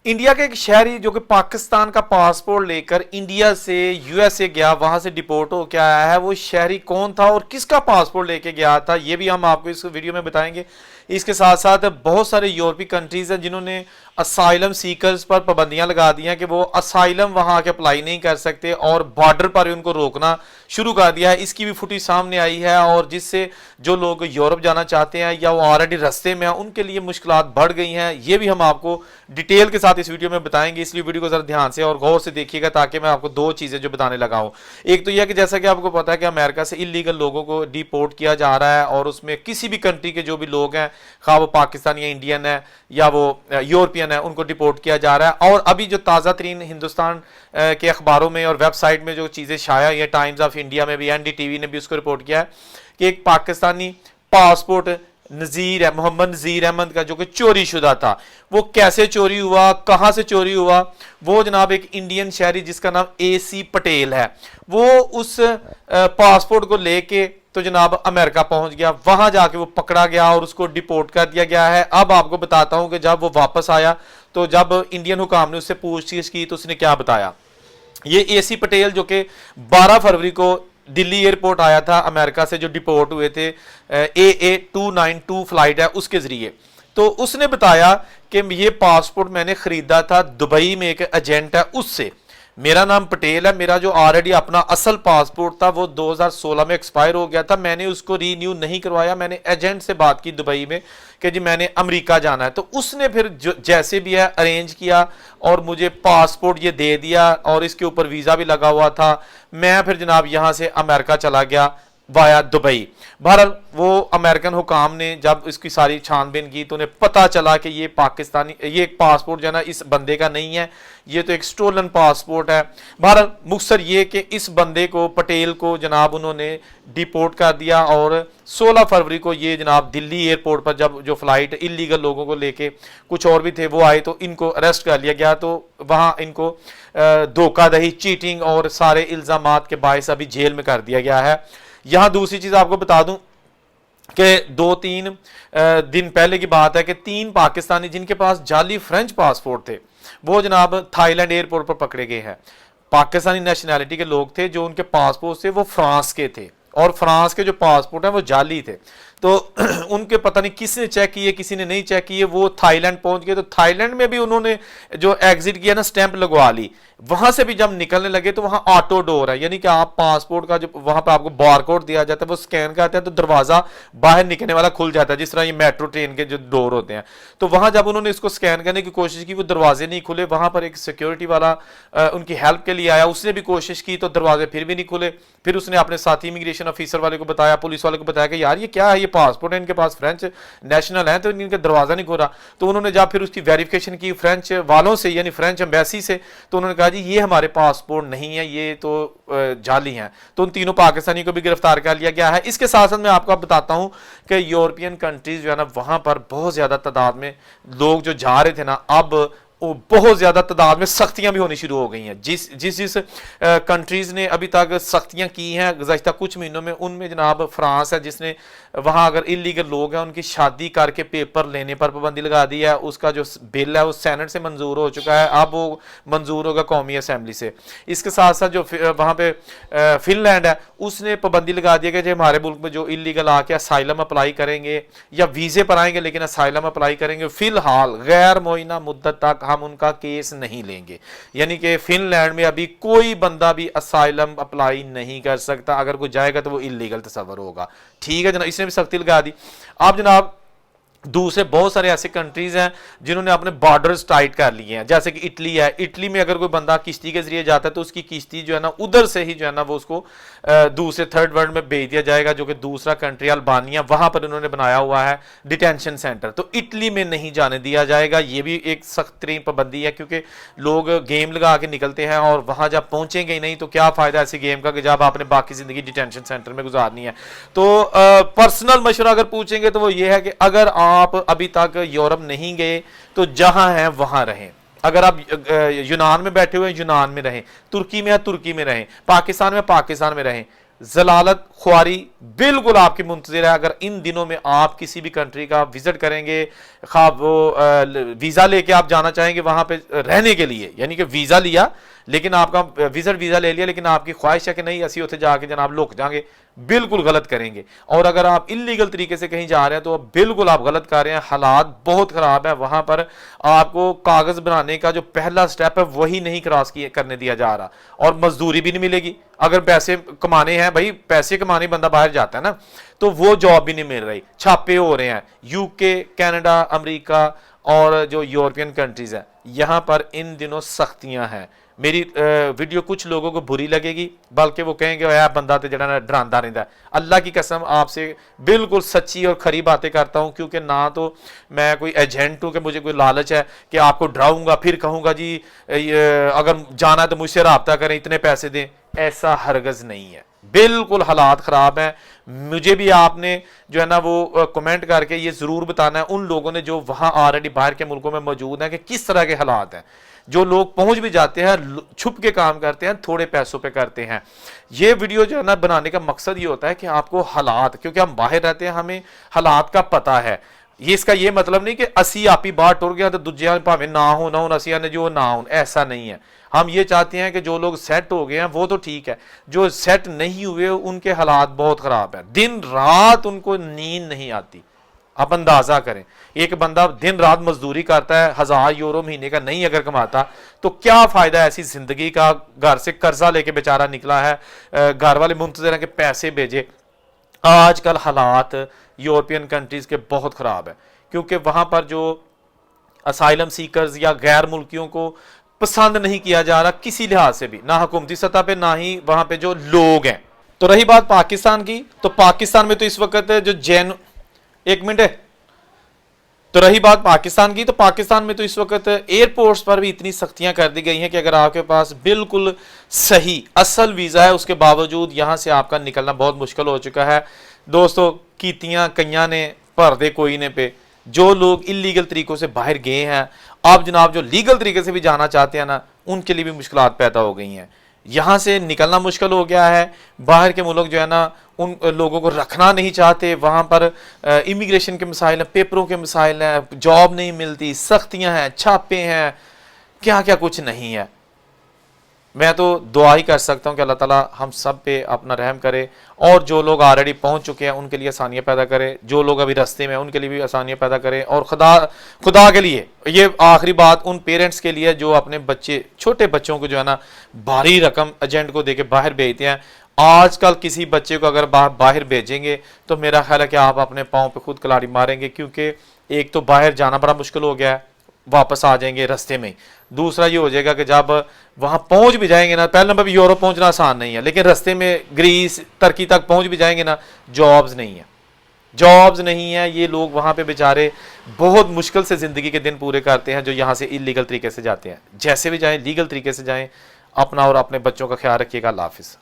India के एक शहरी जो कि पाकिस्तान का पासपोर्ट लेकर इंडिया से यूएसए गया, वहां से डिपोर्ट होकर आया है, वो शहरी कौन था और किसका पासपोर्ट लेके गया था, ये भी हम आपको इस वीडियो में बताएंगे। इसके साथ साथ बहुत सारे यूरोपीय कंट्रीज हैं जिन्होंने असाइलम सीकर्स पर पाबंदियां लगा दी हैं कि वो असाइलम वहां के अप्लाई नहीं कर सकते और बॉर्डर पर उनको रोकना शुरू कर दिया है। इसकी भी फुटेज सामने आई है और जिससे जो लोग यूरोप जाना चाहते हैं या वो ऑलरेडी रास्ते में हैं उनके लिए मुश्किलात बढ़ गई हैं। ये भी हम आपको डिटेल के साथ इस वीडियो में बताएंगे, इसलिए वीडियो को जरा ध्यान से और गौर से देखिएगा ताकि मैं आपको दो चीजें जो बताने लगा हूं। एक तो यह कि जैसा कि आपको पता है कि अमेरिका से इलीगल लोगों को डिपोर्ट किया जा रहा है और उसमें किसी भी कंट्री के जो भी लोग हैं, खा वो पाकिस्तान या इंडियन है या वो यूरोपियन है, उनको डिपोर्ट किया जा रहा है। और अभी जो ताज़ा तरीन हिंदुस्तान के अखबारों में और वेबसाइट में जो चीज़ें शाया, ये टाइम्स ऑफ इंडिया में भी, एनडीटीवी ने भी उसको रिपोर्ट किया है कि एक पाकिस्तानी पासपोर्ट मोहम्मद नज़ीर अहमद का जो कि चोरी शुदा था, वो कैसे चोरी हुआ, कहां से चोरी हुआ, वो जनाब एक इंडियन शहरी जिसका नाम एसी पटेल है, वो उस पासपोर्ट को लेके तो जनाब अमेरिका पहुंच गया। वहां जाके वो पकड़ा गया और उसको डिपोर्ट कर दिया गया है। अब आपको बताता हूं कि जब वो वापस आया तो जब इंडियन हुकाम ने उससे पूछताछ की तो उसने क्या बताया। ये एसी पटेल जो कि 12 फरवरी को दिल्ली एयरपोर्ट आया था अमेरिका से, जो डिपोर्ट हुए थे AA292 फ्लाइट है उसके जरिए, तो उसने बताया कि ये पासपोर्ट मैंने खरीदा था दुबई में, एक एजेंट है उससे। मेरा नाम पटेल है, मेरा जो ऑलरेडी अपना असल पासपोर्ट था वो 2016 में एक्सपायर हो गया था, मैंने उसको रीन्यू नहीं करवाया। मैंने एजेंट से बात की दुबई में कि जी मैंने अमेरिका जाना है, तो उसने फिर जैसे भी है अरेंज किया और मुझे पासपोर्ट ये दे दिया और इसके ऊपर वीज़ा भी लगा हुआ था। मैं फिर जनाब यहाँ से अमेरिका चला गया वाया दुबई। बहरहाल वो अमेरिकन हुकाम ने जब इसकी सारी छानबीन की तो उन्हें पता चला कि ये पाकिस्तानी, ये एक पासपोर्ट जो है ना इस बंदे का नहीं है, ये तो एक स्टोलन पासपोर्ट है। बहरहाल मुख्तसर ये कि इस बंदे को, पटेल को जनाब उन्होंने डिपोर्ट कर दिया और 16 फरवरी को ये जनाब दिल्ली एयरपोर्ट पर जब जो फ्लाइट इलीगल लोगों को लेके कुछ और भी थे वो आए तो इनको अरेस्ट कर लिया गया। तो वहाँ इनको धोखाधड़ी, चीटिंग और सारे इल्ज़ामात के बायस अभी जेल में कर दिया गया है। यहां दूसरी चीज आपको बता दूं कि 2-3 दिन पहले की बात है कि 3 पाकिस्तानी जिनके पास जाली फ्रेंच पासपोर्ट थे वो जनाब थाईलैंड एयरपोर्ट पर पकड़े गए हैं। पाकिस्तानी नेशनैलिटी के लोग थे, जो उनके पासपोर्ट थे वो फ्रांस के थे और फ्रांस के जो पासपोर्ट हैं वो जाली थे। तो उनके पता नहीं किसने चेक किए, किसी ने नहीं चेक किए, वो थाईलैंड पहुंच गए। तो थाईलैंड में भी उन्होंने जो एग्जिट किया ना, स्टैंप लगवा ली। वहां से भी जब निकलने लगे तो वहां ऑटो डोर है, यानी कि आप पासपोर्ट का जो वहां पर आपको बारकोड दिया जाता है वो स्कैन करते हैं तो दरवाजा बाहर निकलने वाला खुल जाता है, जिस तरह ये मेट्रो ट्रेन के जो डोर होते हैं। तो वहां जब उन्होंने इसको स्कैन करने की कोशिश की वो दरवाजे नहीं खुले। वहां पर एक सिक्योरिटी वाला उनकी हेल्प के लिए आया, उसने भी कोशिश की तो दरवाजे फिर भी नहीं खुले। फिर उसने अपने साथी इमिग्रेशन ऑफिसर वाले को बताया, पुलिस वाले को बताया कि यार ये क्या है, ये पासपोर्ट है, इनके पास फ्रेंच नेशनल है तो इनका दरवाजा नहीं खोला। तो उन्होंने जब फिर उसकी वेरिफिकेशन की फ्रेंच वालों से, यानी फ्रेंच एम्बेसी से, तो उन्होंने कहा जी ये हमारे पासपोर्ट नहीं है, ये तो जाली हैं। तो उन तीनों पाकिस्तानी को भी गिरफ्तार कर लिया गया है। इसके साथ साथ मैं आपको बताता हूं कि यूरोपियन कंट्रीज जो है ना वहां पर बहुत ज्यादा तादाद में लोग जो जा रहे थे ना, अब बहुत ज्यादा तादाद में सख्तियां भी होनी शुरू हो गई हैं। जिस कंट्रीज ने अभी तक सख्तियां की हैं गुज़श्ता कुछ महीनों में, उनमें जनाब फ्रांस है जिसने वहां अगर इलीगल लोग हैं उनकी शादी करके पेपर लेने पर पाबंदी लगा दी है। उसका जो बिल है वो सेनेट से मंजूर हो चुका है, अब वो मंजूर होगा कौमी असम्बली से। इसके साथ साथ जो वहां पे फिनलैंड है उसने पाबंदी लगा दी है कि हमारे मुल्क में जो इलीगल आके असाइलम अप्लाई करेंगे या वीजे पर आएंगे लेकिन असाइलम अप्लाई करेंगे, फिलहाल गैर मुअय्यना मुद्दत तक हम उनका केस नहीं लेंगे। यानी कि फिनलैंड में अभी कोई बंदा भी असाइलम अप्लाई नहीं कर सकता, अगर कोई जाएगा तो वो इलीगल तस्वर होगा। ठीक है जनाब, इसने भी सख्ती लगा दी। अब जनाब दूसरे बहुत सारे ऐसे कंट्रीज हैं जिन्होंने अपने बॉर्डर्स टाइट कर लिए हैं, जैसे कि इटली है। इटली में अगर कोई बंदा किश्ती के जरिए जाता है तो उसकी किश्ती जो है ना उधर से ही जो है ना वो उसको दूसरे थर्ड वर्ल्ड में भेज दिया जाएगा, जो कि दूसरा कंट्री अल्बानिया, वहां पर उन्होंने बनाया हुआ है डिटेंशन सेंटर। तो इटली में नहीं जाने दिया जाएगा, ये भी एक सख्त तरीन पाबंदी है, क्योंकि लोग गेम लगा के निकलते हैं और वहां जब पहुंचेंगे ही नहीं तो क्या फायदा ऐसी गेम का कि जब आपने बाकी जिंदगी डिटेंशन सेंटर में गुजारनी है। तो पर्सनल मशवरा अगर पूछेंगे तो वो ये है कि अगर आप अभी तक यूरोप नहीं गए तो जहां हैं वहां रहें। अगर आप यूनान में बैठे हुए हैं यूनान में रहें, तुर्की में है तुर्की में रहें, पाकिस्तान में पाकिस्तान में रहें। जलालत ख्वारी बिल्कुल आपकी मुंतजिर है। अगर इन दिनों में आप किसी भी कंट्री का विजिट करेंगे, खा वो वीज़ा लेके आप जाना चाहेंगे वहां पे रहने के लिए, यानी कि वीज़ा लिया लेकिन आपका विजिट वीज़ा ले लिया, लेकिन आपकी ख्वाहिश है कि नहीं असी उत्थे जाके जनाब लुक जाएंगे, बिल्कुल गलत करेंगे। और अगर आप इलीगल तरीके से कहीं जा रहे हैं तो बिल्कुल आप गलत कर रहे हैं। हालात बहुत खराब है वहां पर। आपको कागज बनाने का जो पहला स्टेप है वही नहीं क्रॉस करने दिया जा रहा, और मजदूरी भी नहीं मिलेगी। अगर पैसे कमाने हैं भाई, पैसे कमाने बंदा बाहर जाता है ना, तो वो जॉब भी नहीं मिल रही। छापे हो रहे हैं यूके, कनाडा, अमेरिका और जो यूरोपियन कंट्रीज है, यहां पर इन दिनों सख्तियां हैं। मेरी वीडियो कुछ लोगों को बुरी लगेगी, बल्कि वो कहेंगे यार बंदा तो जड़ा डरांदा रहता है। अल्लाह की कसम आपसे बिल्कुल सच्ची और खरी बातें करता हूं, क्योंकि ना तो मैं कोई एजेंट हूं कि मुझे कोई लालच है कि आपको डराऊंगा फिर कहूंगा जी अगर जाना है तो मुझसे रब्ता करें, इतने पैसे दें। ऐसा हरगज नहीं है। बिल्कुल हालात खराब हैं। मुझे भी आपने जो है ना वो कमेंट करके ये जरूर बताना है उन लोगों ने जो वहां ऑलरेडी बाहर के मुल्कों में मौजूद हैं कि किस तरह के हालात हैं। जो लोग पहुंच भी जाते हैं, छुप के काम करते हैं, थोड़े पैसों पे करते हैं। ये वीडियो जो है ना बनाने का मकसद ये होता है कि आपको हालात, क्योंकि हम बाहर रहते हैं, हमें हालात का पता है। ये इसका ये मतलब नहीं कि असी आप ही बाहर टुर गया तो दूजे भावे ना हो ना हो, असिया ने जो ना हो, ऐसा नहीं है। हम ये चाहते हैं कि जो लोग सेट हो गए हैं वो तो ठीक है, जो सेट नहीं हुए उनके हालात बहुत खराब है। दिन रात उनको नींद नहीं आती। आप अंदाजा करें, एक बंदा दिन रात मजदूरी करता है, 1000 यूरो महीने का नहीं अगर कमाता तो क्या फायदा ऐसी जिंदगी का। घर से कर्जा लेके बेचारा निकला है, घर वाले मुंतजर हैं कि पैसे भेजे। आजकल हालात यूरोपियन कंट्रीज के बहुत खराब है, क्योंकि वहां पर जो असाइलम सीकर्स या गैर मुल्कियों को पसंद नहीं किया जा रहा किसी लिहाज से भी, ना हुकूमती सतह पे ना ही वहां पे जो लोग हैं। तो रही बात पाकिस्तान की, तो पाकिस्तान में तो इस वक्त जो एक मिनट है, तो रही बात पाकिस्तान की, तो पाकिस्तान में तो इस वक्त एयरपोर्ट्स पर भी इतनी सख्तियां कर दी गई हैं कि अगर आपके पास बिल्कुल सही असल वीज़ा है उसके बावजूद यहां से आपका निकलना बहुत मुश्किल हो चुका है। दोस्तों कीतियां कईयां ने भर दे कोई ने पे। जो लोग इलीगल तरीकों से बाहर गए हैं, अब जनाब जो लीगल तरीके से भी जाना चाहते हैं ना, उनके लिए भी मुश्किलात पैदा हो गई हैं। यहाँ से निकलना मुश्किल हो गया है। बाहर के मुल्क जो है ना उन लोगों को रखना नहीं चाहते। वहाँ पर इमिग्रेशन के मसाइल हैं, पेपरों के मसाइल हैं, जॉब नहीं मिलती, सख्तियाँ हैं, छापे हैं, क्या क्या कुछ नहीं है। मैं तो दुआ ही कर सकता हूँ कि अल्लाह ताला हम सब पे अपना रहम करे, और जो लोग ऑलरेडी पहुँच चुके हैं उनके लिए आसानियाँ पैदा करे, जो लोग अभी रास्ते में हैं उनके लिए भी आसानियाँ पैदा करे। और खुदा के लिए ये आखिरी बात उन पेरेंट्स के लिए जो अपने बच्चे, छोटे बच्चों को जो है ना भारी रकम एजेंट को दे के बाहर भेजते हैं। आजकल किसी बच्चे को अगर बाहर भेजेंगे तो मेरा ख्याल है कि आप अपने पाँव पे खुद कलाड़ी मारेंगे, क्योंकि एक तो बाहर जाना बड़ा मुश्किल हो गया है, वापस आ जाएंगे रास्ते में। दूसरा ये हो जाएगा कि जब वहां पहुंच भी जाएंगे ना, पहले नंबर भी यूरोप पहुंचना आसान नहीं है, लेकिन रास्ते में ग्रीस तुर्की तक पहुंच भी जाएंगे ना, जॉब्स नहीं है, जॉब्स नहीं है। ये लोग वहां पे बेचारे बहुत मुश्किल से जिंदगी के दिन पूरे करते हैं जो यहां से इलीगल तरीके से जाते हैं। जैसे भी जाएं, लीगल तरीके से जाएं। अपना और अपने बच्चों का ख्याल रखिएगा। अल्लाह हाफिज़।